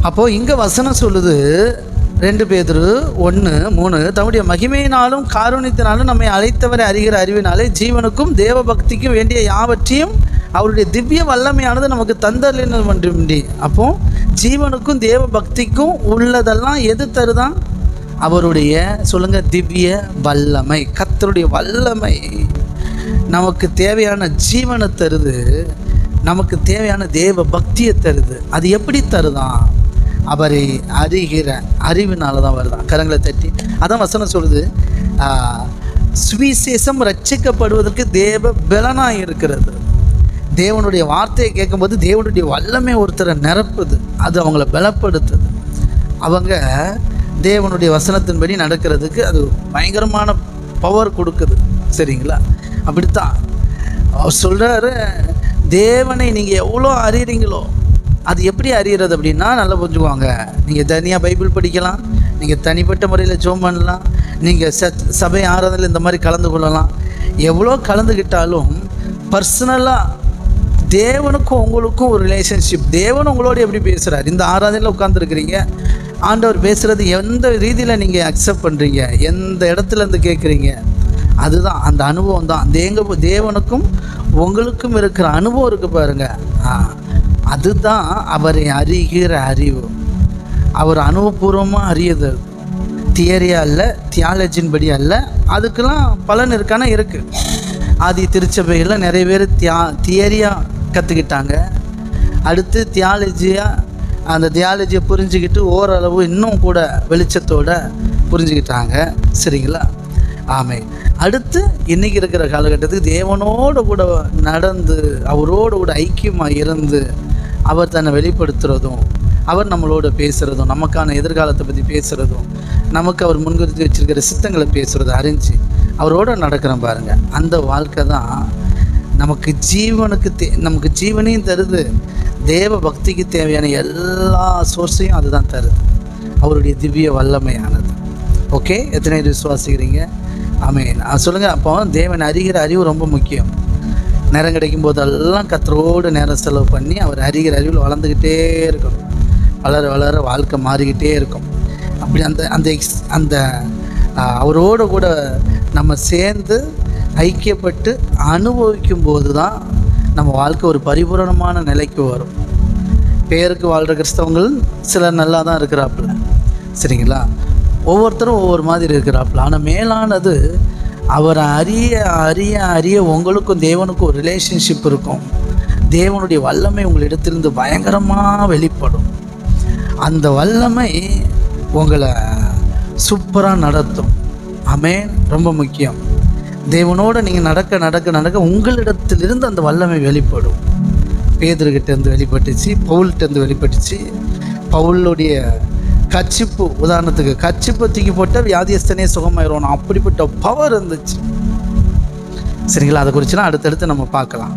அப்போது இங்கே வசனம் சொல்லுது 2 பேதுரு 1:3, தம்முடைய மகிமையினாலும் காருண்யத்தினாலும் நம்மை அழைத்தவரை அறிகிற அறிவினாலே ஜீவனுக்கும் தேவ பக்திக்கும் வேண்டிய யாவற்றையும் அவருடைய திவ்ய வல்லமையானது நமக்கு தந்தரலினது ஒன்றுமின்றி. அப்போ ஜீவனுக்கும் தேவ பக்திக்கும் உள்ளதெல்லாம் எது தருதான்? அவருடைய சொல்லுங்க, திவ்ய வல்லமை. கர்த்தருடைய வல்லமை நமக்கு தேவையான ஜீவனை தருது, நமக்கு தேவையான தேவ பக்தியை தருது. அது எப்படி தருதான்? அவரை அறிகிற அறிவினால தான் வருதான். கரங்களை தட்டி அதான் வசனம் சொல்லுது, சுவிசேஷம் ரட்சிக்கப்படுவதற்கு தேவ பலனாக இருக்கிறது. தேவனுடைய வார்த்தையை கேட்கும்போது தேவனுடைய வல்லமை ஒருத்தரை நிரப்புது, அது அவங்கள பலப்படுத்துது. அவங்க தேவனுடைய வசனத்தின்படி நடக்கிறதுக்கு அது பயங்கரமான பவர் கொடுக்குது. சரிங்களா? அப்படித்தான் அவர் சொல்கிறாரு, தேவனை நீங்கள் எவ்வளோ அறியறீங்களோ அது எப்படி அறியறது அப்படின்னா, நல்லா புரிஞ்சுக்குவாங்க. நீங்கள் தனியாக பைபிள் படிக்கலாம், நீங்கள் தனிப்பட்ட முறையில் ஜெபம் பண்ணலாம், நீங்கள் சபை ஆராதனையில் இந்த மாதிரி கலந்து கொள்ளலாம். எவ்வளோ கலந்துக்கிட்டாலும் பர்சனலாக தேவனுக்கும் உங்களுக்கும் ஒரு ரிலேஷன்ஷிப். தேவன் உங்களோட எப்படி பேசுகிறார்? இந்த ஆராதனையில் உட்காந்துருக்கிறீங்க, ஆண்டவர் பேசுகிறது எந்த ரீதியில் நீங்கள் அக்செப்ட் பண்ணுறீங்க, எந்த இடத்துலேருந்து கேட்குறீங்க, அதுதான் அந்த அனுபவம் தான். தேவனுக்கும் உங்களுக்கும் இருக்கிற அனுபவம் இருக்குது பாருங்கள், அதுதான் அவரை அறிகிற அறிவு. அவர் அனுபவபூர்வமாக அறியுது, தியரியா இல்லை, தியாலஜின் படி அல்ல. அதுக்கெல்லாம் பலன் இருக்கானா இருக்குது. ஆதி திருச்சபைகளில் நிறைய பேர் தியரியாக கற்றுக்கிட்டாங்க. அடுத்து தியாலஜியாக அந்த தியாலஜியை புரிஞ்சுக்கிட்டு ஓரளவு இன்னும் கூட வெளிச்சத்தோடு புரிஞ்சுக்கிட்டாங்க. சரிங்களா? ஆமே. அடுத்து இன்றைக்கி இருக்கிற காலகட்டத்துக்கு தேவனோடு கூட நடந்து அவரோடு கூட ஐக்கியமாக இருந்து அவர் தன்னை வெளிப்படுத்துகிறதும், அவர் நம்மளோட பேசுகிறதும், நமக்கான எதிர்காலத்தை பற்றி பேசுகிறதும், நமக்கு அவர் முன்குறித்து வச்சுருக்கிற சித்தங்களை பேசுகிறத அறிஞ்சு அவரோடு நடக்கிறோம் பாருங்கள். அந்த வாழ்க்கை தான் நமக்கு நமக்கு ஜீவனையும் தருது, தேவ பக்திக்கு தேவையான எல்லா சோர்ஸையும் அதுதான் தருது, அவருடைய திவ்ய வல்லமையானது. ஓகே, எத்தனை விசுவாசிக்கிறீங்க? ஆமென். சொல்லுங்கள். அப்போ தேவன் அறிகிற அறிவு ரொம்ப முக்கியம். நேரம் கிடைக்கும் போதெல்லாம் கர்த்தரோடு நேரம் செலவு பண்ணி அவர் அறிகிற அறிவில் வளர்ந்துக்கிட்டே இருக்கணும். வளர வளர வாழ்க்கை மாறிக்கிட்டே இருக்கும். அப்படி அந்த அவரோடு கூட நம்ம சேர்ந்து ஐக்கியப்பட்டு அனுபவிக்கும் போது தான் நம்ம வாழ்க்கை ஒரு பரிபூரணமான நிலைக்கு வரும். பேருக்கு வாழ்கிற கிறிஸ்தவங்கள் சிலர் நல்லா தான் இருக்கிறாப்புல. சரிங்களா? ஒவ்வொருத்தரும் ஒவ்வொரு மாதிரி இருக்கிறாப்புல. ஆனால் மேலானது அவரை அறிய அறிய அறிய உங்களுக்கும் தேவனுக்கும் ஒரு ரிலேஷன்ஷிப் இருக்கும். தேவனுடைய வல்லமை உங்களிடத்திலிருந்து பயங்கரமாக வெளிப்படும். அந்த வல்லமை உங்களை சூப்பராக நடத்தும். ஆமென். ரொம்ப முக்கியம். தேவனோடு நீங்கள் நடக்க நடக்க நடக்க உங்களிடத்திலிருந்து அந்த வல்லமை வெளிப்படும். பேதுருக்கிட்டேருந்து வெளிப்பட்டுச்சு, பவுல்கிட்டேருந்து வெளிப்பட்டுச்சு. பவுலுடைய கச்சிப்பு, உதாரணத்துக்கு கச்சிப்பு தூக்கி போட்ட வியாதியஸ்தனே சுகமாயிரும், அப்படிப்பட்ட பவர் இருந்துச்சு. சரிங்களா? அதை குறிச்சுலாம் அடுத்தடுத்து நம்ம பார்க்கலாம்.